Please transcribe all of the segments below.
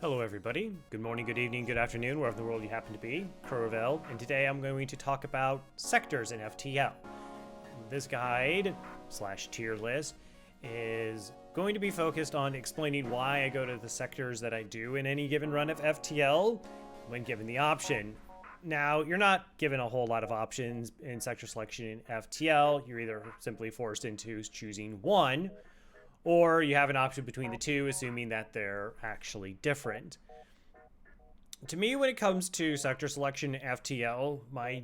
Hello everybody, good morning, good evening, good afternoon, wherever in the world you happen to be, Croravel, and today I'm going to talk about sectors in FTL. This guide / tier list is going to be focused on explaining why I go to the sectors that I do in any given run of FTL when given the option. Now, you're not given a whole lot of options in sector selection in FTL. You're either simply forced into choosing one, or you have an option between the two, assuming that they're actually different. To me, when it comes to sector selection in FTL, my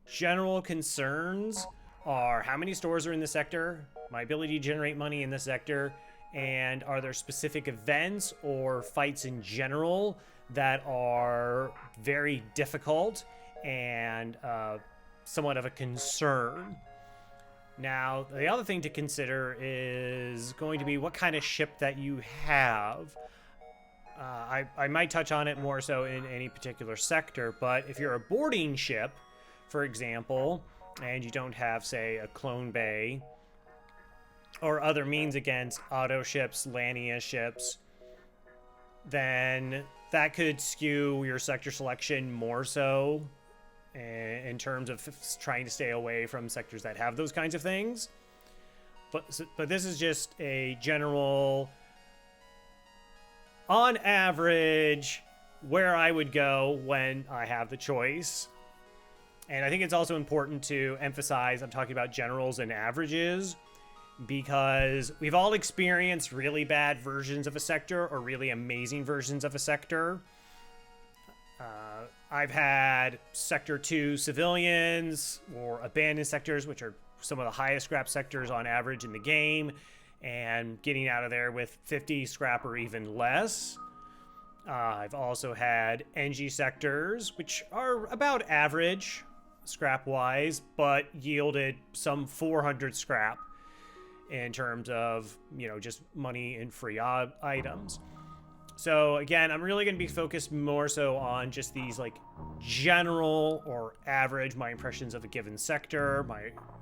general concerns are how many stores are in the sector, my ability to generate money in the sector, and are there specific events or fights in general that are very difficult and somewhat of a concern. Now, the other thing to consider is going to be what kind of ship that you have. I might touch on it more so in any particular sector, but if you're a boarding ship, for example, and you don't have, say, a clone bay or other means against auto ships, Lania ships, then that could skew your sector selection more so in terms of trying to stay away from sectors that have those kinds of things. But this is just a general, on average, where I would go when I have the choice. And I think it's also important to emphasize I'm talking about generals and averages, because we've all experienced really bad versions of a sector or really amazing versions of a sector. I've had Sector 2 civilians or abandoned sectors, which are some of the highest scrap sectors on average in the game, and getting out of there with 50 scrap or even less. I've also had Engi sectors, which are about average scrap-wise, but yielded some 400 scrap in terms of, just money and free items. So again, I'm really going to be focused more so on just these general or average, my impressions of a given sector,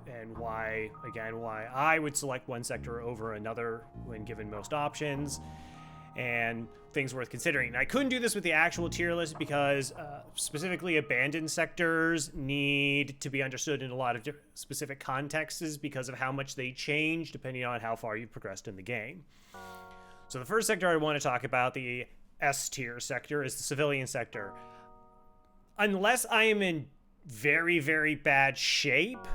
and why I would select one sector over another when given most options, and things worth considering. And I couldn't do this with the actual tier list because specifically abandoned sectors need to be understood in a lot of specific contexts because of how much they change depending on how far you've progressed in the game. So the first sector I want to talk about, the S tier sector, is the civilian sector. Unless I am in very, very bad shape,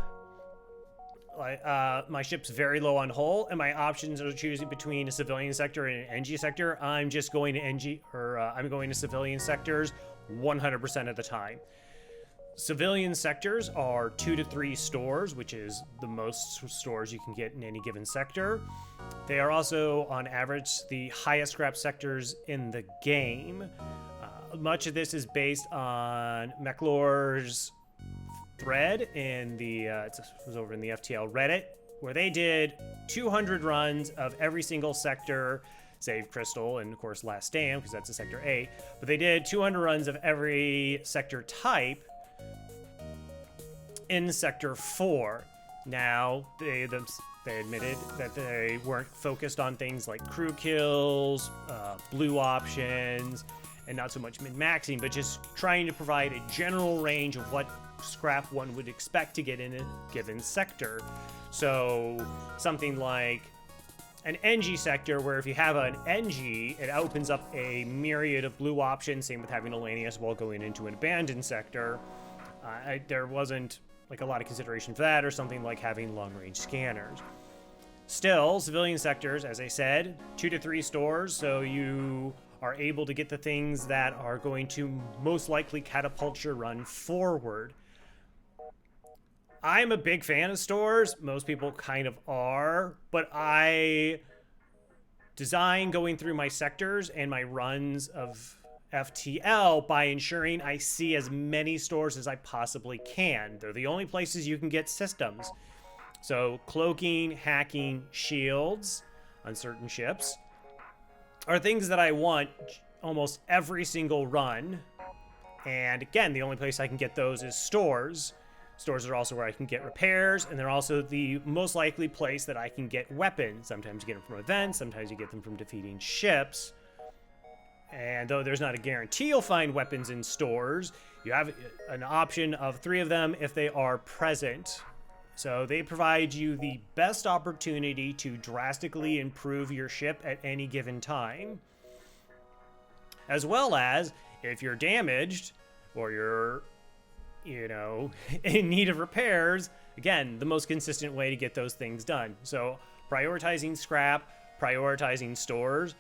my ship's very low on hull, and my options are choosing between a civilian sector and an Engi sector, I'm just going to Engi, or I'm going to civilian sectors 100% of the time. Civilian sectors are 2 to 3 stores, which is the most stores you can get in any given sector. They are also, on average, the highest scrap sectors in the game. Much of this is based on MechLore's thread in the it was over in the FTL Reddit, where they did 200 runs of every single sector, save Crystal and of course Last Stand, because that's a sector 8. But they did 200 runs of every sector type in sector 4. Now they admitted that they weren't focused on things like crew kills, blue options, and not so much min-maxing, but just trying to provide a general range of what scrap one would expect to get in a given sector. So something like an Engi sector, where if you have an Engi, it opens up a myriad of blue options, same with having a Lanius while going into an abandoned sector. There wasn't a lot of consideration for that, or something like having long-range scanners. Still, civilian sectors, as I said, 2 to 3 stores, so you are able to get the things that are going to most likely catapult your run forward. I'm a big fan of stores. Most people kind of are, but I design going through my sectors and my runs of FTL by ensuring I see as many stores as I possibly can. They're the only places you can get systems. So cloaking, hacking, shields on certain ships are things that I want almost every single run. And again, the only place I can get those is stores. Stores are also where I can get repairs, and they're also the most likely place that I can get weapons. Sometimes you get them from events, sometimes you get them from defeating ships. And though there's not a guarantee you'll find weapons in stores, you have an option of 3 of them if they are present. So they provide you the best opportunity to drastically improve your ship at any given time. As well as, if you're damaged, or you're, in need of repairs, again, the most consistent way to get those things done. So prioritizing scrap, prioritizing stores,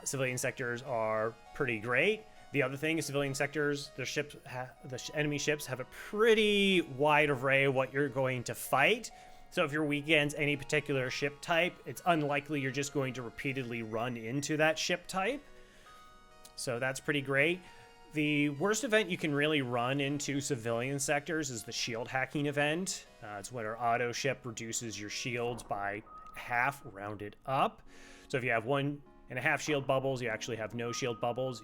civilian sectors are pretty great. The other thing is civilian sectors, the enemy ships have a pretty wide array of what you're going to fight. So if you're weak against any particular ship type, it's unlikely you're just going to repeatedly run into that ship type. So that's pretty great. The worst event you can really run into civilian sectors is the shield hacking event. It's when our auto ship reduces your shields by half, rounded up. So if you have 1.5 shield bubbles, you actually have no shield bubbles.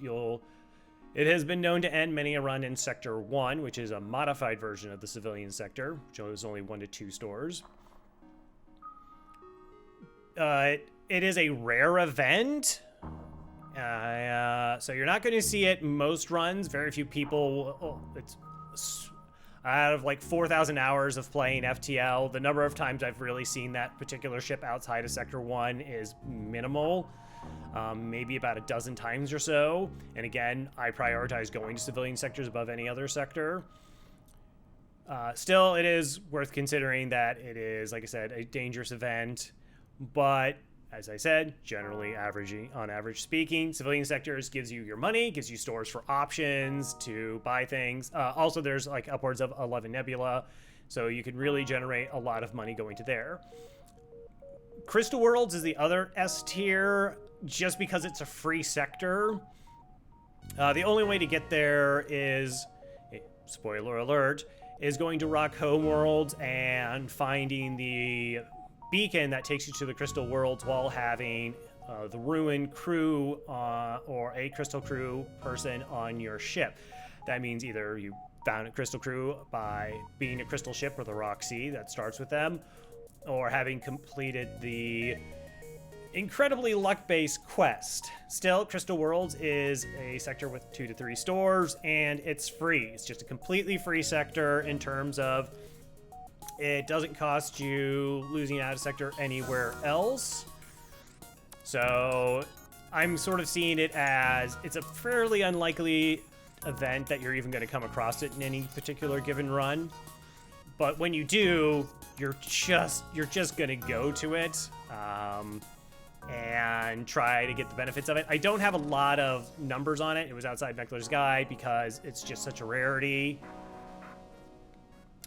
It has been known to end many a run in Sector 1, which is a modified version of the civilian sector, which has only 1 to 2 stores. It is a rare event. So you're not going to see it most runs. Very few people. It's out of like 4,000 hours of playing FTL. The number of times I've really seen that particular ship outside of Sector 1 is minimal. Maybe about a dozen times or so. And again, I prioritize going to civilian sectors above any other sector. Still, it is worth considering that it is, like I said, a dangerous event. But as I said, generally on average speaking, civilian sectors gives you your money, gives you stores for options to buy things. Also, there's like upwards of 11 nebula, so you can really generate a lot of money going to there. Crystal Worlds is the other S tier, just because it's a free sector. The only way to get there is, spoiler alert, is going to Rock Homeworld and finding the beacon that takes you to the Crystal Worlds while having the Ruin crew or a Crystal crew person on your ship. That means either you found a Crystal crew by being a Crystal ship or the Rock Sea that starts with them, or having completed the incredibly luck-based quest. Still, Crystal Worlds is a sector with 2 to 3 stores, and it's free. It's just a completely free sector in terms of it doesn't cost you losing out a sector anywhere else. So I'm sort of seeing it as it's a fairly unlikely event that you're even going to come across it in any particular given run. But when you do, you're just going to go to it and try to get the benefits of it. I don't have a lot of numbers on it. It was outside Meckler's Guide because it's just such a rarity.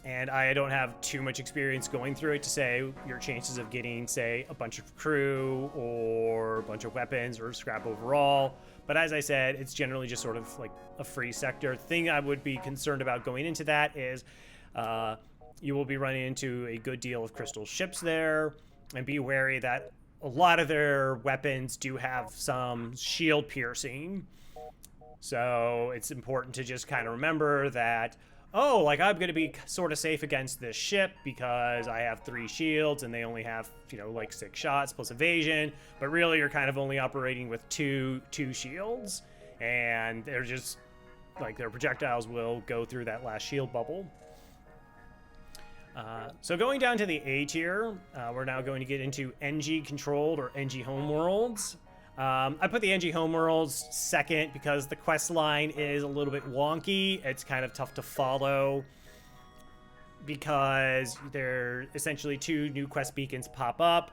And I don't have too much experience going through it to say your chances of getting, say, a bunch of crew or a bunch of weapons or scrap overall. But as I said, it's generally just sort of like a free sector. The thing I would be concerned about going into that is you will be running into a good deal of crystal ships there, and be wary that a lot of their weapons do have some shield piercing. So it's important to just kind of remember that, oh, like I'm going to be sort of safe against this ship because I have 3 shields and they only have, like 6 shots plus evasion. But really you're kind of only operating with two shields, and they're just like their projectiles will go through that last shield bubble. So going down to the A tier, we're now going to get into Engi controlled or Engi homeworlds. I put the Engi homeworlds second because the quest line is a little bit wonky. It's kind of tough to follow because there are essentially 2 new quest beacons pop up.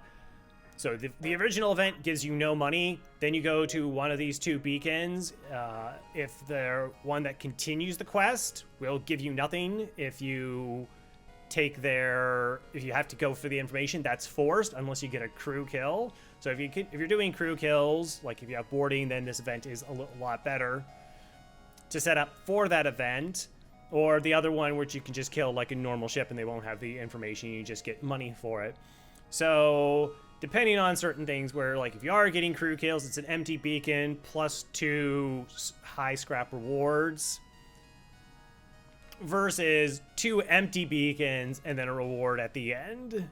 So the original event gives you no money. Then you go to one of these 2 beacons. If the one that continues the quest will give you nothing. If you have to go for the information, that's forced unless you get a crew kill. So if you're doing crew kills, like if you have boarding, then this event is a lot better to set up for that event. Or the other one, which you can just kill like a normal ship and they won't have the information, you just get money for it. So depending on certain things, where like if you are getting crew kills, it's an empty beacon plus 2 high scrap rewards, versus 2 empty beacons and then a reward at the end.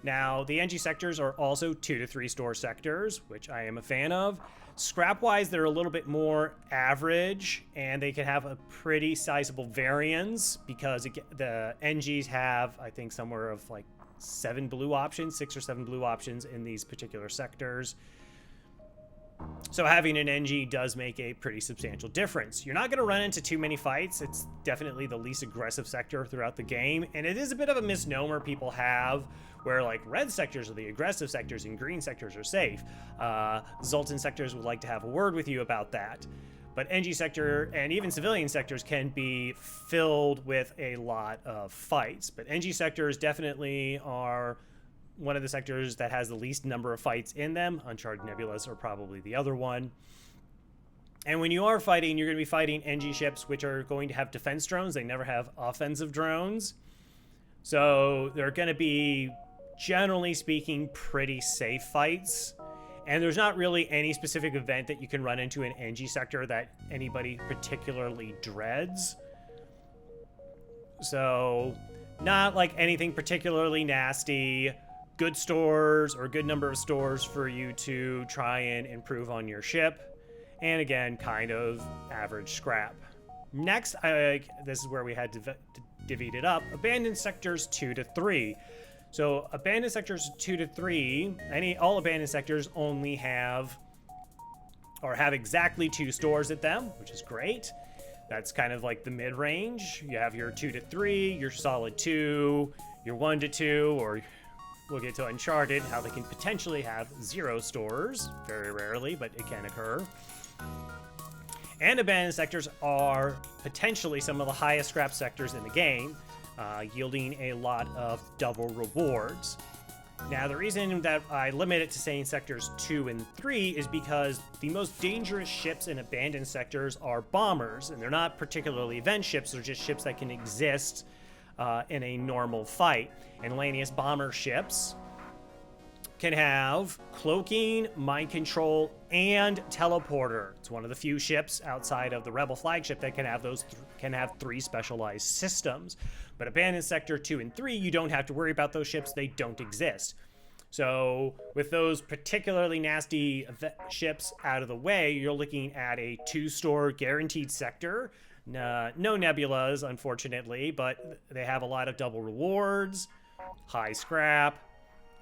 Now, the Engi sectors are also 2 to 3 store sectors, which I am a fan of. Scrap-wise, they're a little bit more average, and they can have a pretty sizable variance because the Engis have, I think, somewhere of like 7 blue options, 6 or 7 blue options in these particular sectors. So having an Engi does make a pretty substantial difference. You're not going to run into too many fights. It's definitely the least aggressive sector throughout the game, and it is a bit of a misnomer people have where like red sectors are the aggressive sectors and green sectors are safe. Zoltan sectors would like to have a word with you about that. But Engi sector and even civilian sectors can be filled with a lot of fights. But Engi sectors definitely are one of the sectors that has the least number of fights in them. Uncharted nebulas are probably the other one. And when you are fighting, you're going to be fighting Engi ships, which are going to have defense drones. They never have offensive drones. So they're going to be, generally speaking, pretty safe fights. And there's not really any specific event that you can run into an Engi sector that anybody particularly dreads. So not like anything particularly nasty. Good stores or a good number of stores for you to try and improve on your ship. And again, kind of average scrap. Next, this is where we had to divvy it up. Abandoned sectors 2 to 3. So abandoned sectors 2 to 3, all abandoned sectors only have or have exactly 2 stores at them, which is great. That's kind of like the mid-range. You have your 2 to 3, your solid 2, your 1 to 2, or we'll get to Uncharted, how they can potentially have 0 stores. Very rarely, but it can occur. And abandoned sectors are potentially some of the highest scrap sectors in the game, yielding a lot of double rewards. Now, the reason that I limit it to saying sectors 2 and 3 is because the most dangerous ships in abandoned sectors are bombers, and they're not particularly event ships, they're just ships that can exist in a normal fight. And Lanius bomber ships can have cloaking, mind control, and teleporter. It's one of the few ships outside of the Rebel flagship that can have those can have 3 specialized systems. But abandoned sector 2 and 3, you don't have to worry about those ships. They don't exist. So with those particularly nasty ships out of the way, you're looking at a 2-store guaranteed sector. No nebulas, unfortunately, but they have a lot of double rewards, high scrap,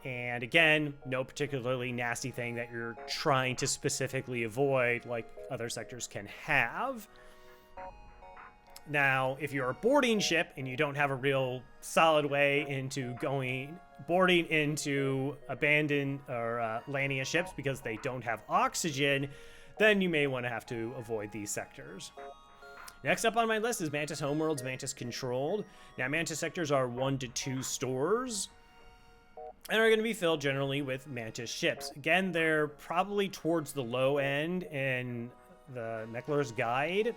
and again, no particularly nasty thing that you're trying to specifically avoid like other sectors can have. Now, if you're a boarding ship and you don't have a real solid way into boarding into abandoned or Lania ships because they don't have oxygen, then you may want to have to avoid these sectors. Next up on my list is Mantis Homeworlds, Mantis Controlled. Now, Mantis sectors are 1 to 2 stores and are going to be filled generally with Mantis ships. Again, they're probably towards the low end in the Meckler's Guide.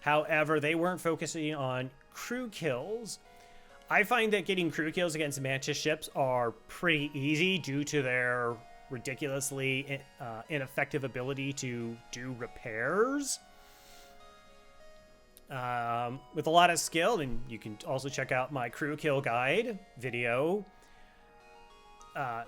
However, they weren't focusing on crew kills. I find that getting crew kills against Mantis ships are pretty easy due to their ridiculously ineffective ability to do repairs. With a lot of skill, and you can also check out my crew kill guide video.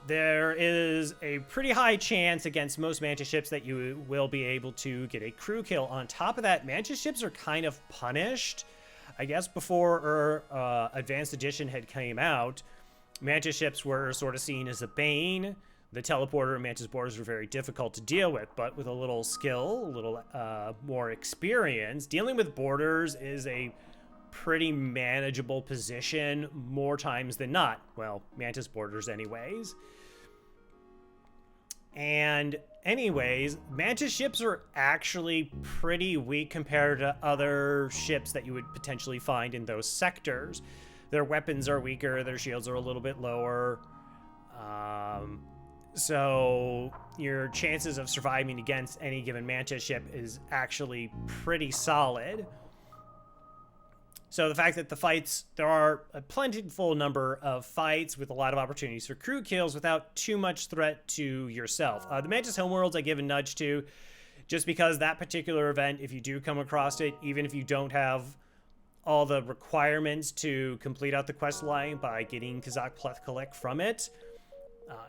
There is a pretty high chance against most Mantis ships that you will be able to get a crew kill. On top of that, Mantis ships are kind of punished. I guess before Advanced Edition had came out, Mantis ships were sort of seen as a bane. The teleporter and Mantis boarders were very difficult to deal with, but with a little skill, a little more experience, dealing with boarders is a pretty manageable position more times than not. Well, Mantis boarders anyways. And anyways, Mantis ships are actually pretty weak compared to other ships that you would potentially find in those sectors. Their weapons are weaker, their shields are a little bit lower. So your chances of surviving against any given Mantis ship is actually pretty solid. So the fact that there are a plentiful number of fights with a lot of opportunities for crew kills without too much threat to yourself. The Mantis Homeworlds I give a nudge to, just because that particular event, if you do come across it, even if you don't have all the requirements to complete out the quest line by getting Kazakh Plethkalek from it,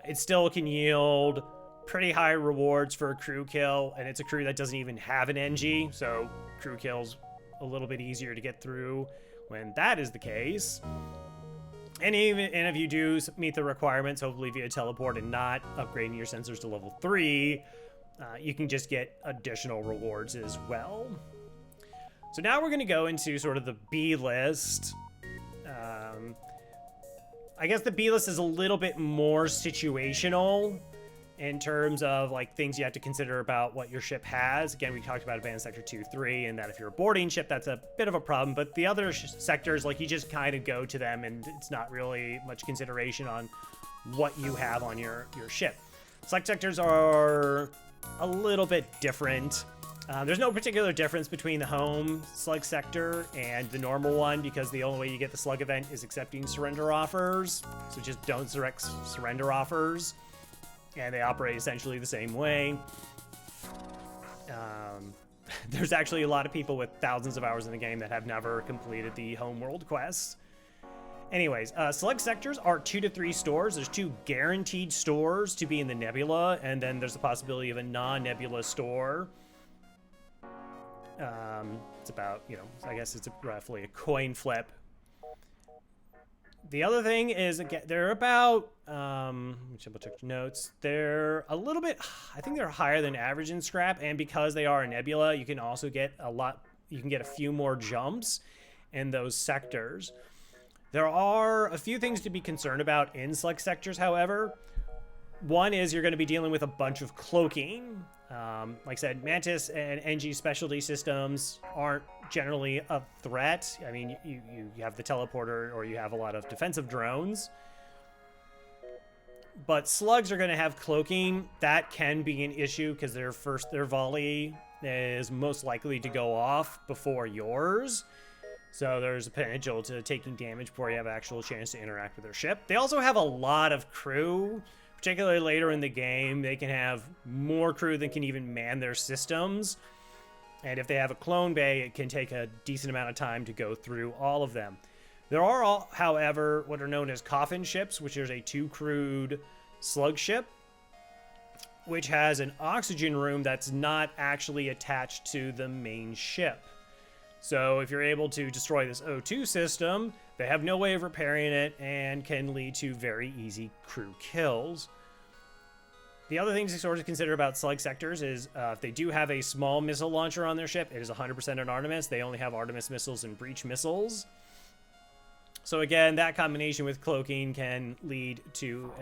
it still can yield pretty high rewards for a crew kill, and it's a crew that doesn't even have an Engi, so crew kills a little bit easier to get through when that is the case. And if you do meet the requirements, hopefully via teleport and not upgrading your sensors to level 3, you can just get additional rewards as well. So now we're going to go into sort of the B list. I guess the B list is a little bit more situational in terms of like things you have to consider about what your ship has. Again, we talked about Abandoned Sector 2, 3, and that if you're a boarding ship, that's a bit of a problem. But the other sectors, like you just kind of go to them and it's not really much consideration on what you have on your ship. Select sectors are a little bit different. There's no particular difference between the home slug sector and the normal one because the only way you get the slug event is accepting surrender offers. So just don't select surrender offers. And they operate essentially the same way. There's actually a lot of people with thousands of hours in the game that have never completed the home world quests. Anyways, select sectors are 2 to 3 stores. There's 2 guaranteed stores to be in the nebula, and then there's the possibility of a non-nebula store. It's about, I guess it's roughly a coin flip. The other thing is, again, they're about, let me double check the notes. They're a little bit, I think they're higher than average in scrap, and because they are a nebula, you can also get you can get a few more jumps in those sectors. There are a few things to be concerned about in select sectors, however. One is you're going to be dealing with a bunch of cloaking. Like I said, Mantis and Engi specialty systems aren't generally a threat. I mean, you have the teleporter or you have a lot of defensive drones. But slugs are going to have cloaking. That can be an issue because their volley is most likely to go off before yours. So there's a potential to taking damage before you have an actual chance to interact with their ship. They also have a lot of crew. Particularly later in the game, they can have more crew than can even man their systems. And if they have a clone bay, it can take a decent amount of time to go through all of them. There are, however, what are known as coffin ships, which is a 2-crewed slug ship, which has an oxygen room that's not actually attached to the main ship. So if you're able to destroy this O2 system, they have no way of repairing it and can lead to very easy crew kills. The other things to sort of consider about slug sectors is if they do have a small missile launcher on their ship, it is 100% an Artemis. They only have Artemis missiles and breach missiles. So again, that combination with cloaking can lead to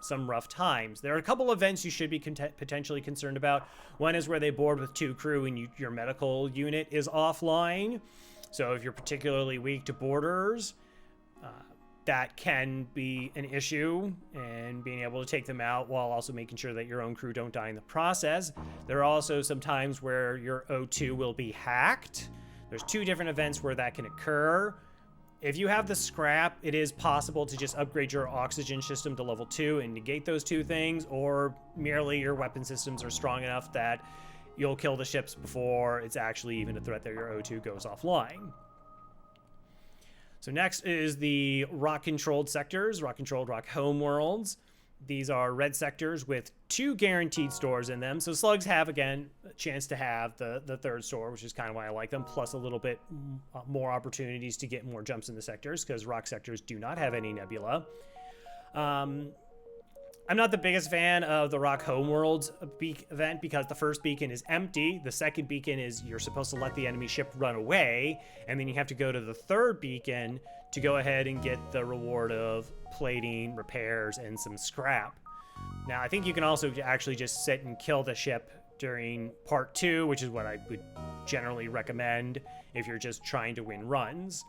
some rough times. There are a couple events you should be potentially concerned about. One is where they board with 2 crew and your medical unit is offline. So if you're particularly weak to boarders, that can be an issue, and being able to take them out while also making sure that your own crew don't die in the process. There are also some times where your O2 will be hacked. There's 2 different events where that can occur. If you have the scrap, it is possible to just upgrade your oxygen system to level 2 and negate those 2 things, or merely your weapon systems are strong enough that you'll kill the ships before it's actually even a threat that your O2 goes offline. So next is the rock-controlled sectors, rock-controlled rock home worlds. These are red sectors with 2 guaranteed stores in them. So slugs have, again, a chance to have the 3rd store, which is kind of why I like them, plus a little bit more opportunities to get more jumps in the sectors, because rock sectors do not have any nebula. I'm not the biggest fan of the Rock Homeworld's event because the first beacon is empty. The second beacon is you're supposed to let the enemy ship run away, and then you have to go to the 3rd beacon to go ahead and get the reward of plating, repairs, and some scrap. Now, I think you can also actually just sit and kill the ship during part 2, which is what I would generally recommend if you're just trying to win runs.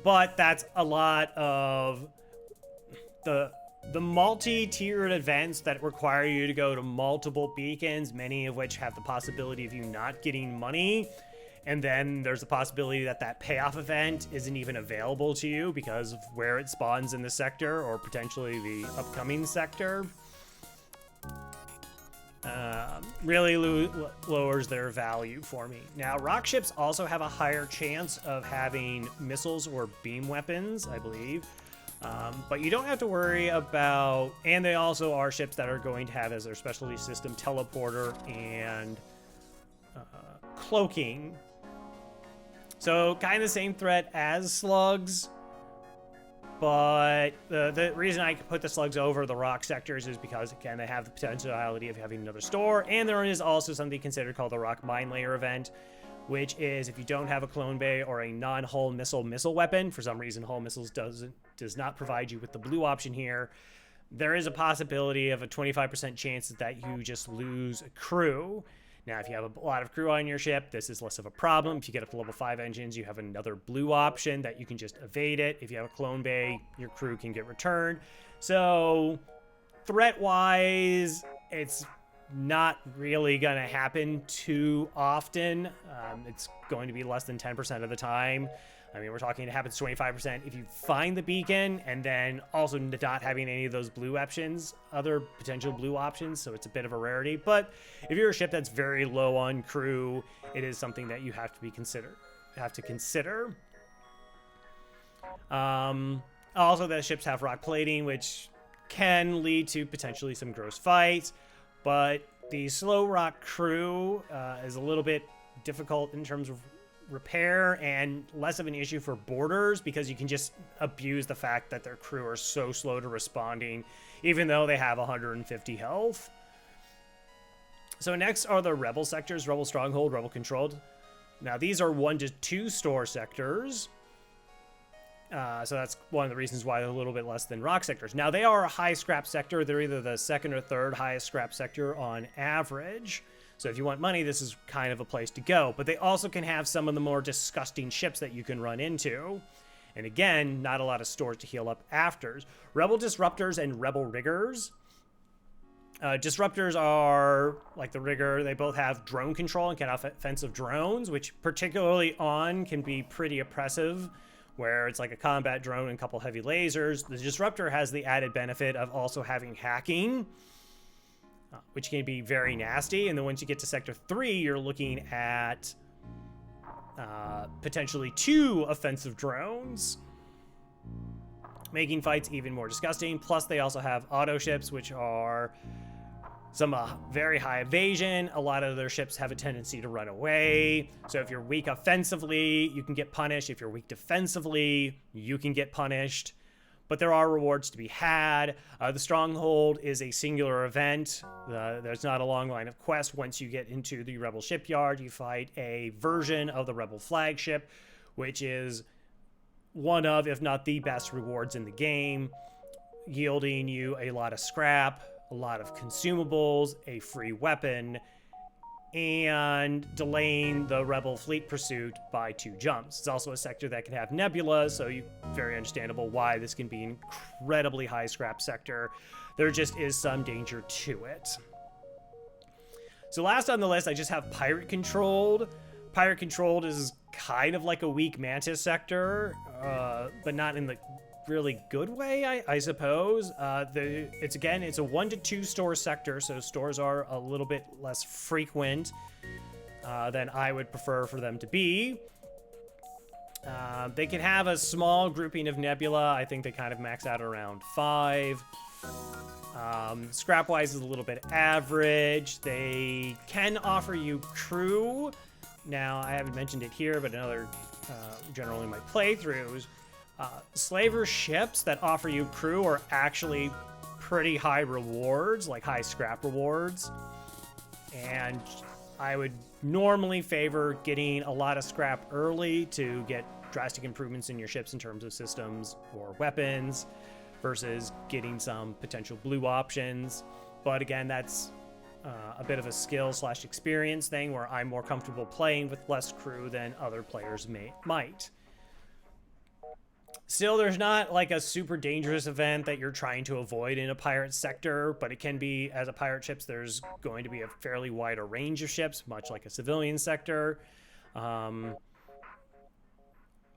But that's a lot of the multi-tiered events that require you to go to multiple beacons, many of which have the possibility of you not getting money. And then there's the possibility that that payoff event isn't even available to you because of where it spawns in the sector or potentially the upcoming sector. Really lowers their value for me. Now, rock ships also have a higher chance of having missiles or beam weapons, I believe. But you don't have to worry about, and they also are ships that are going to have as their specialty system teleporter and cloaking. So kind of the same threat as slugs, but the reason I put the slugs over the rock sectors is because, again, they have the potentiality of having another store, and there is also something considered called the rock mine layer event, which is if you don't have a clone bay or a non-hull missile weapon, for some reason hull missiles does not provide you with the blue option here, there is a possibility of a 25% chance that you just lose a crew. Now, if you have a lot of crew on your ship, this is less of a problem. If you get up to level 5 engines, you have another blue option that you can just evade it. If you have a clone bay, your crew can get returned. So, threat-wise, it's not really going to happen too often. It's going to be less than 10% of the time. I mean, we're talking it happens 25% if you find the beacon, and then also not having any of those blue options, other potential blue options, so it's a bit of a rarity. But if you're a ship that's very low on crew, it is something that you have to consider. Also, the ships have rock plating, which can lead to potentially some gross fights, but the slow rock crew is a little bit difficult in terms of repair and less of an issue for boarders, because you can just abuse the fact that their crew are so slow to responding, even though they have 150 health. So next are the rebel sectors: rebel stronghold, rebel controlled. Now these are 1 to 2 store sectors. So that's one of the reasons why they're a little bit less than rock sectors. Now they are a high scrap sector. They're either the 2nd or 3rd highest scrap sector on average. So if you want money, this is kind of a place to go. But they also can have some of the more disgusting ships that you can run into. And again, not a lot of stores to heal up after. Rebel disruptors and rebel riggers. Disruptors are like the rigger. They both have drone control and can have offensive drones, which particularly on can be pretty oppressive, where it's like a combat drone and a couple heavy lasers. The disruptor has the added benefit of also having hacking, which can be very nasty. And then once you get to Sector 3, you're looking at potentially 2 offensive drones, making fights even more disgusting. Plus, they also have auto ships, which are some very high evasion. A lot of their ships have a tendency to run away. So if you're weak offensively, you can get punished. If you're weak defensively, you can get punished. But there are rewards to be had. The Stronghold is a singular event. There's not a long line of quests. Once you get into the Rebel shipyard, you fight a version of the Rebel flagship, which is one of, if not the best rewards in the game, yielding you a lot of scrap, a lot of consumables, a free weapon, and delaying the Rebel fleet pursuit by 2 jumps. It's also a sector that can have nebulas, so very understandable why this can be an incredibly high scrap sector. There just is some danger to it. So last on the list, I just have pirate controlled. Pirate controlled is kind of like a weak Mantis sector, but not in the really good way, I suppose. It's a 1 to 2 store sector, so stores are a little bit less frequent than I would prefer for them to be. They can have a small grouping of nebula. I think they kind of max out around 5. Scrap-wise is a little bit average. They can offer you crew. Now, I haven't mentioned it here, but generally in my playthroughs, slaver ships that offer you crew are actually pretty high rewards, like high scrap rewards. And I would normally favor getting a lot of scrap early to get drastic improvements in your ships in terms of systems or weapons, versus getting some potential blue options. But again, that's a bit of a skill/experience thing, where I'm more comfortable playing with less crew than other players might. Still, there's not like a super dangerous event that you're trying to avoid in a pirate sector, but it can be, as a pirate ships, there's going to be a fairly wider range of ships, much like a civilian sector.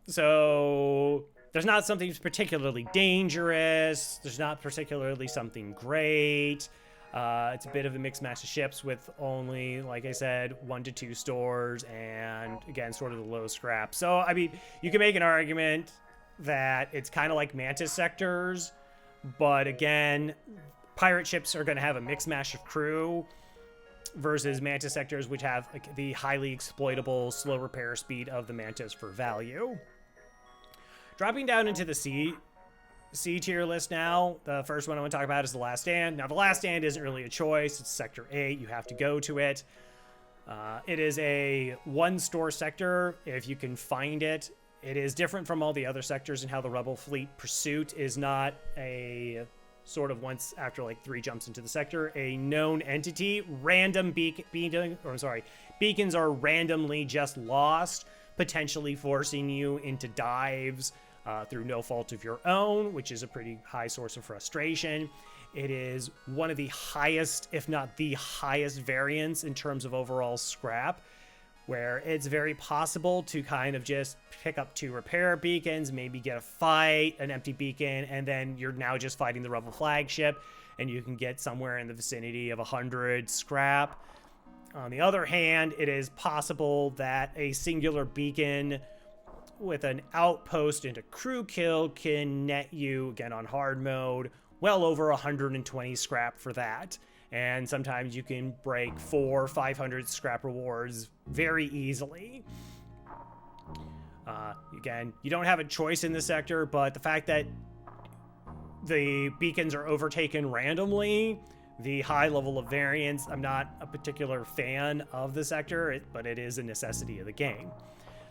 So there's not something particularly dangerous. There's not particularly something great. It's a bit of a mixed match of ships with only, like I said, 1 to 2 stores, and again, sort of the low scrap. So, I mean, you can make an argument that it's kind of like Mantis sectors, but again, pirate ships are going to have a mixed mash of crew versus Mantis sectors, which have like, the highly exploitable slow repair speed of the Mantis for value. Dropping down into the C tier list now, the first one I want to talk about is The Last Stand. Now, The Last Stand isn't really a choice. It's Sector 8. You have to go to it. It is a one-store sector if you can find it. It is different from all the other sectors in how the Rebel fleet pursuit is not a sort of once after like 3 jumps into the sector, a known entity. Beacons are randomly just lost, potentially forcing you into dives through no fault of your own, which is a pretty high source of frustration. It is one of the highest, if not the highest variance in terms of overall scrap, where it's very possible to kind of just pick up 2 repair beacons, maybe get a fight, an empty beacon, and then you're now just fighting the Rebel flagship, and you can get somewhere in the vicinity of 100 scrap. On the other hand, it is possible that a singular beacon with an outpost and a crew kill can net you, again on hard mode, well over 120 scrap for that. And sometimes you can break 400 or 500 scrap rewards very easily. Again, you don't have a choice in this sector, but the fact that the beacons are overtaken randomly, the high level of variance, I'm not a particular fan of the sector, but it is a necessity of the game.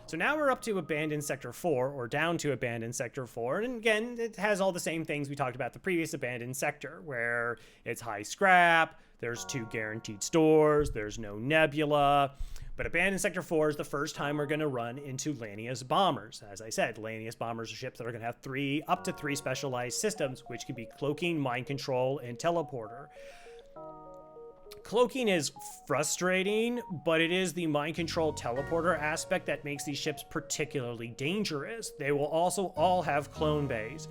So now we're up to Abandoned Sector 4, or down to Abandoned Sector 4, and again, it has all the same things we talked about the previous Abandoned Sector, where it's high scrap, there's 2 guaranteed stores, there's no nebula, but Abandoned Sector 4 is the first time we're going to run into Lanius bombers. As I said, Lanius bombers are ships that are going to have up to 3 specialized systems, which can be cloaking, mind control, and teleporter. Cloaking is frustrating, but it is the mind control teleporter aspect that makes these ships particularly dangerous. They will also all have clone bays.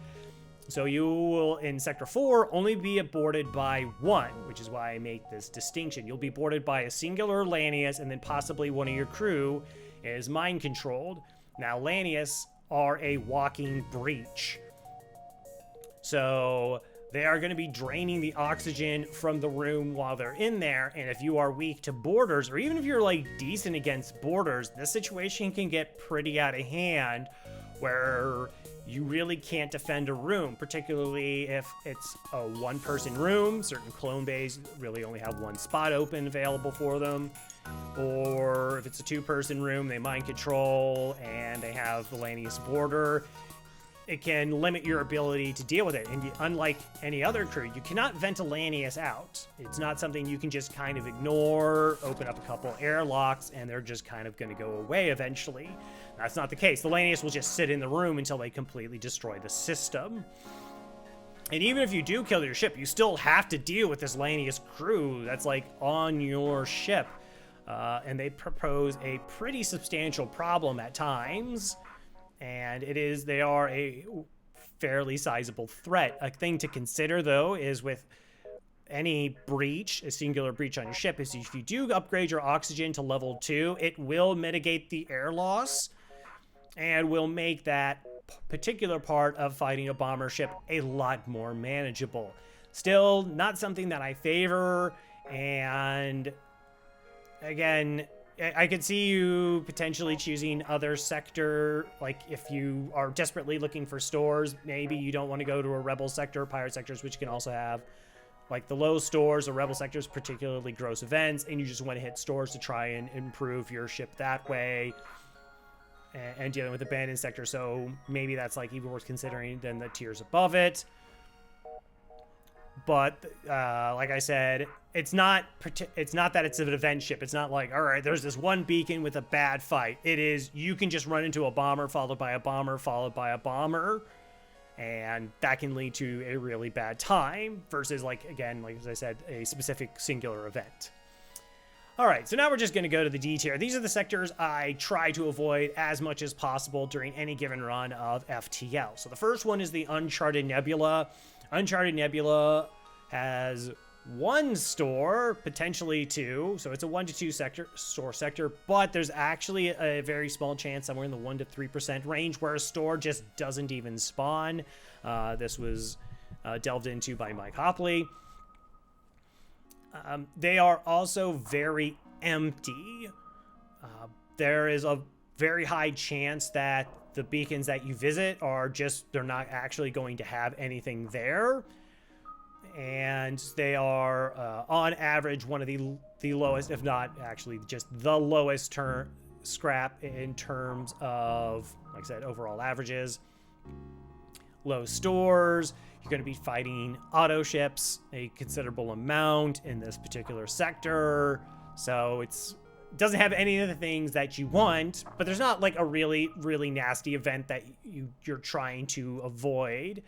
So you will, in Sector 4, only be boarded by 1, which is why I make this distinction. You'll be boarded by a singular Lanius, and then possibly one of your crew is mind controlled. Now, Lanius are a walking breach. So they are going to be draining the oxygen from the room while they're in there, and if you are weak to boarders, or even if you're like decent against boarders, this situation can get pretty out of hand, where you really can't defend a room, particularly if it's a 1-person room. Certain clone bays really only have 1 spot open available for them, or if it's a 2-person room, they mind control and they have the Lanius border. It can limit your ability to deal with it. And unlike any other crew, you cannot vent a Lanius out. It's not something you can just kind of ignore, open up a couple airlocks, and they're just kind of going to go away eventually. That's not the case. The Lanius will just sit in the room until they completely destroy the system. And even if you do kill your ship, you still have to deal with this Lanius crew that's like on your ship. And they propose a pretty substantial problem at times. And they are a fairly sizable threat. A thing to consider, though, is with any breach, a singular breach on your ship, is if you do upgrade your oxygen to level 2, it will mitigate the air loss and will make that particular part of fighting a bomber ship a lot more manageable. Still, not something that I favor, and again, I could see you potentially choosing other sector, like if you are desperately looking for stores, maybe you don't want to go to a rebel sector, pirate sectors, which can also have like the low stores or rebel sectors, particularly gross events, and you just want to hit stores to try and improve your ship that way, and dealing with abandoned sector. So maybe that's like even worth considering than the tiers above it. But like I said, it's not that it's an event ship. It's not like, all right, there's this one beacon with a bad fight. It is, you can just run into a bomber followed by a bomber followed by a bomber, and that can lead to a really bad time versus, like, again, like as I said, a specific singular event. All right, so now we're just going to go to the D tier. These are the sectors I try to avoid as much as possible during any given run of FTL. So the first one is the Uncharted Nebula. Uncharted Nebula has one store, potentially two. So it's a 1 to 2 store sector, but there's actually a very small chance somewhere in the 1 to 3% range where a store just doesn't even spawn. This was delved into by Mike Hopley. They are also very empty. There is a very high chance that the beacons that you visit are they're not actually going to have anything there. And they are, on average, one of the lowest, if not actually just the lowest scrap in terms of, like I said, overall averages. Low stores. You're going to be fighting auto ships a considerable amount in this particular sector. So it doesn't have any of the things that you want, but there's not like a really, really nasty event that you're trying to avoid.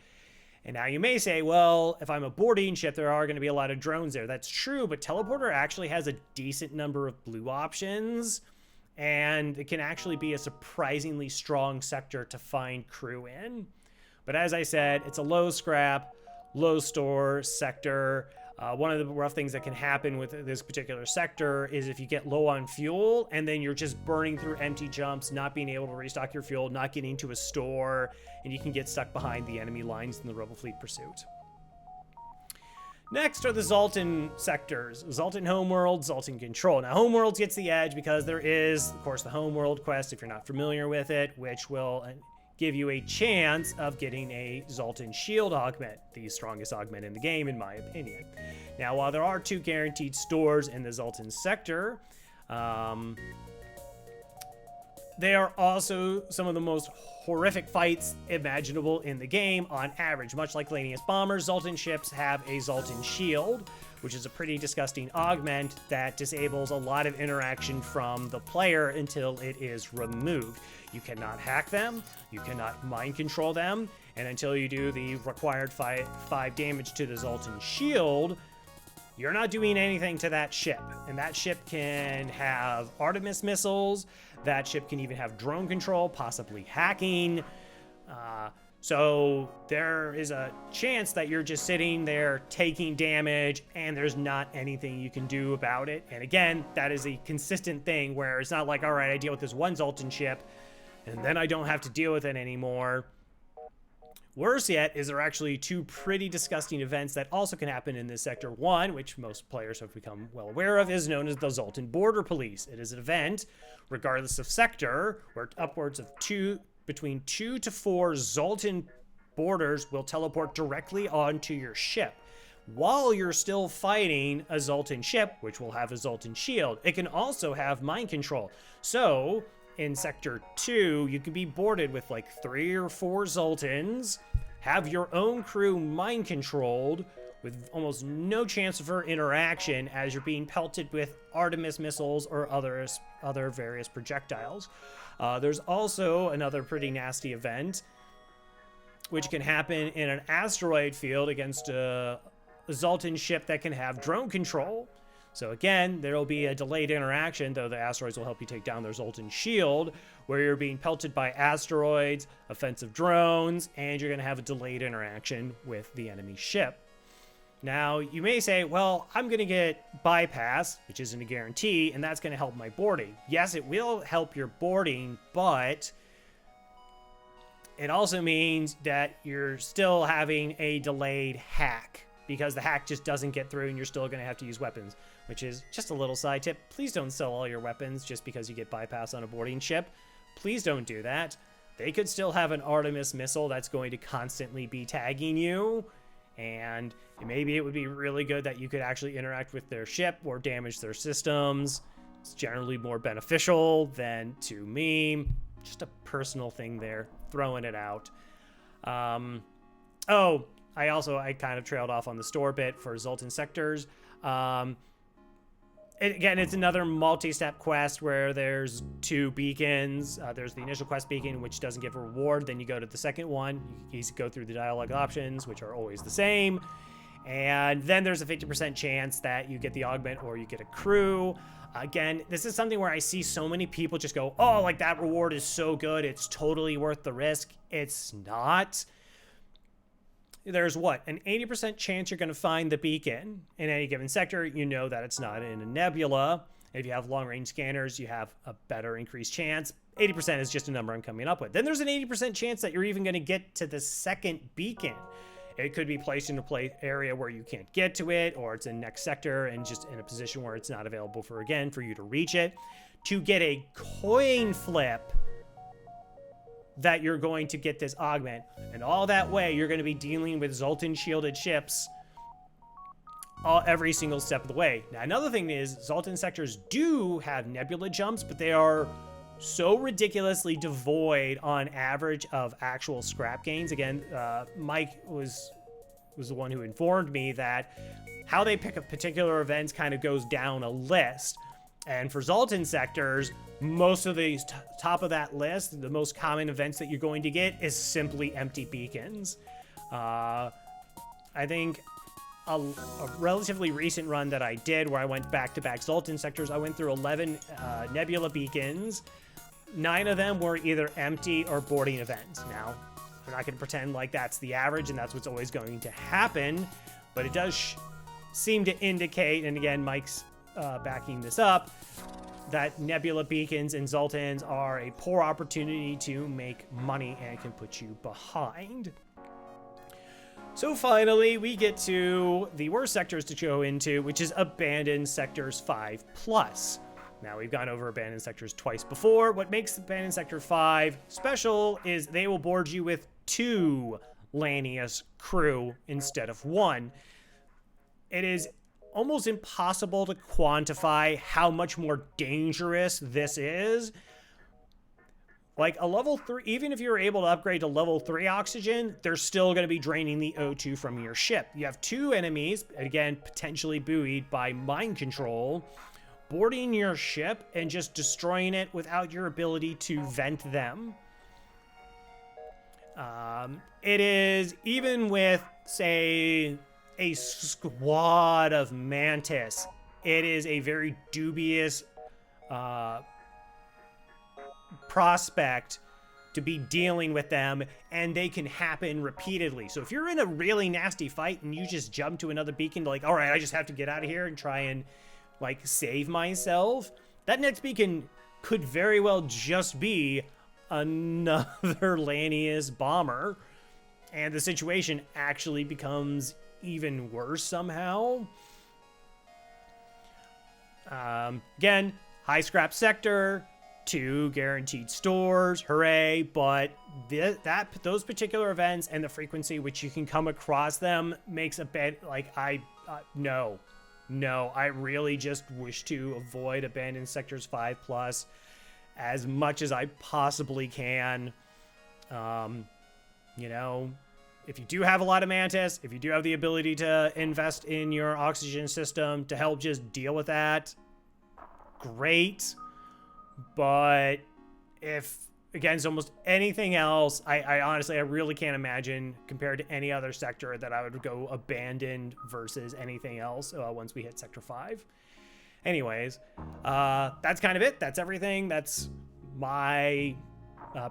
And now you may say, well, if I'm a boarding ship, there are going to be a lot of drones there. That's true, but Teleporter actually has a decent number of blue options, and it can actually be a surprisingly strong sector to find crew in. But as I said, it's a low scrap, low store sector. One of the rough things that can happen with this particular sector is if you get low on fuel and then you're just burning through empty jumps, not being able to restock your fuel, not getting to a store, and you can get stuck behind the enemy lines in the Rebel Fleet pursuit. Next are the Zoltan sectors. Zoltan Homeworld, Zoltan Control. Now, Homeworld gets the edge because there is, of course, the Homeworld quest, if you're not familiar with it, which will give you a chance of getting a Zoltan Shield augment, the strongest augment in the game, in my opinion. Now, while there are 2 guaranteed stores in the Zoltan sector, they are also some of the most horrific fights imaginable in the game on average. Much like Lanius bombers, Zoltan ships have a Zoltan Shield, which is a pretty disgusting augment that disables a lot of interaction from the player until it is removed. You cannot hack them, you cannot mind control them, and until you do the required 5 damage to the Zoltan Shield, you're not doing anything to that ship. And that ship can have Artemis missiles, that ship can even have drone control, possibly hacking. So there is a chance that you're just sitting there taking damage and there's not anything you can do about it. And again, that is a consistent thing where it's not like, all right, I deal with this one Zoltan ship and then I don't have to deal with it anymore. Worse yet is there are actually 2 pretty disgusting events that also can happen in this sector. One, which most players have become well aware of, is known as the Zoltan Border Police. It is an event, regardless of sector, where upwards of between 2 to 4 Zoltan boarders will teleport directly onto your ship while you're still fighting a Zoltan ship, which will have a Zoltan shield. It can also have mind control. So in Sector 2, you can be boarded with like 3 or 4 Zoltans, have your own crew mind controlled with almost no chance for interaction as you're being pelted with Artemis missiles or other various projectiles. There's also another pretty nasty event which can happen in an asteroid field against a Zoltan ship that can have drone control. So again, there will be a delayed interaction, though the asteroids will help you take down their Zoltan shield, where you're being pelted by asteroids, offensive drones, and you're going to have a delayed interaction with the enemy ship. Now, you may say, well, I'm going to get bypass, which isn't a guarantee, and that's going to help my boarding. Yes, it will help your boarding, but it also means that you're still having a delayed hack, because the hack just doesn't get through and you're still going to have to use weapons, which is just a little side tip. Please don't sell all your weapons just because you get bypass on a boarding ship. Please don't do that. They could still have an Artemis missile that's going to constantly be tagging you, and maybe it would be really good that you could actually interact with their ship or damage their systems. It's generally more beneficial than to me. Just a personal thing there, throwing it out. I kind of trailed off on the store bit for Zoltan sectors. Again, it's another multi-step quest where there's 2 beacons. There's the initial quest beacon, which doesn't give a reward. Then you go to the second one. You go through the dialogue options, which are always the same. And then there's a 50% chance that you get the augment or you get a crew. Again, this is something where I see so many people just go, oh, like that reward is so good, it's totally worth the risk. It's not. there's what, an 80% chance you're going to find the beacon in any given sector. You know that it's not in a nebula. If you have long-range scanners, you have a better increased chance. 80% is just a number I'm coming up with. Then there's an 80% chance that you're even going to get to the second beacon. It could be placed in a area where you can't get to it, or it's in next sector and just in a position where it's not available for you to reach it. To get a coin flip that you're going to get this augment. And all that way, you're going to be dealing with Zoltan shielded ships every single step of the way. Now, another thing is, Zoltan sectors do have nebula jumps, but they are so ridiculously devoid on average of actual scrap gains. Again, Mike was the one who informed me that how they pick up particular events kind of goes down a list. And for Zoltan sectors, most of the top of that list, the most common events that you're going to get is simply empty beacons. I think a relatively recent run that I did where I went back-to-back Zoltan sectors, I went through 11 nebula beacons. 9 of them were either empty or boarding events. Now, we're not going to pretend like that's the average and that's what's always going to happen, but it does seem to indicate, and again, Mike's backing this up, that nebula beacons and Zoltans are a poor opportunity to make money and can put you behind. So finally, we get to the worst sectors to go into, which is abandoned sectors 5+. Now, we've gone over abandoned sectors twice before. What makes abandoned sector 5 special is they will board you with 2 Lanius crew instead of 1. It is almost impossible to quantify how much more dangerous this is. Like a level 3, even if you're able to upgrade to level 3 oxygen, they're still going to be draining the O2 from your ship. You have 2 enemies, again, potentially buoyed by mind control, boarding your ship and just destroying it without your ability to vent them. It is, even with, say, a squad of Mantis, it is a very dubious prospect to be dealing with them, and they can happen repeatedly. So if you're in a really nasty fight and you just jump to another beacon, like, all right, I just have to get out of here and try and like save myself, that next beacon could very well just be another Lanius bomber, and the situation actually becomes even worse somehow. Again, high scrap sector, 2 guaranteed stores, hooray, but those particular events and the frequency which you can come across them makes a bit like no, I really just wish to avoid abandoned sectors 5+ as much as I possibly can. You know, if you do have a lot of Mantis, if you do have the ability to invest in your oxygen system to help just deal with that, great. But if, against almost anything else, I honestly, I really can't imagine, compared to any other sector, that I would go abandoned versus anything else once we hit Sector 5. Anyways, that's kind of it. That's everything. That's my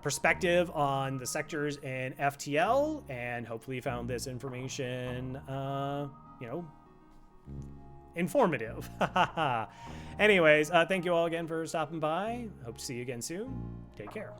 perspective on the sectors in FTL, and hopefully you found this information, you know, informative. Anyways, thank you all again for stopping by. Hope to see you again soon. Take care.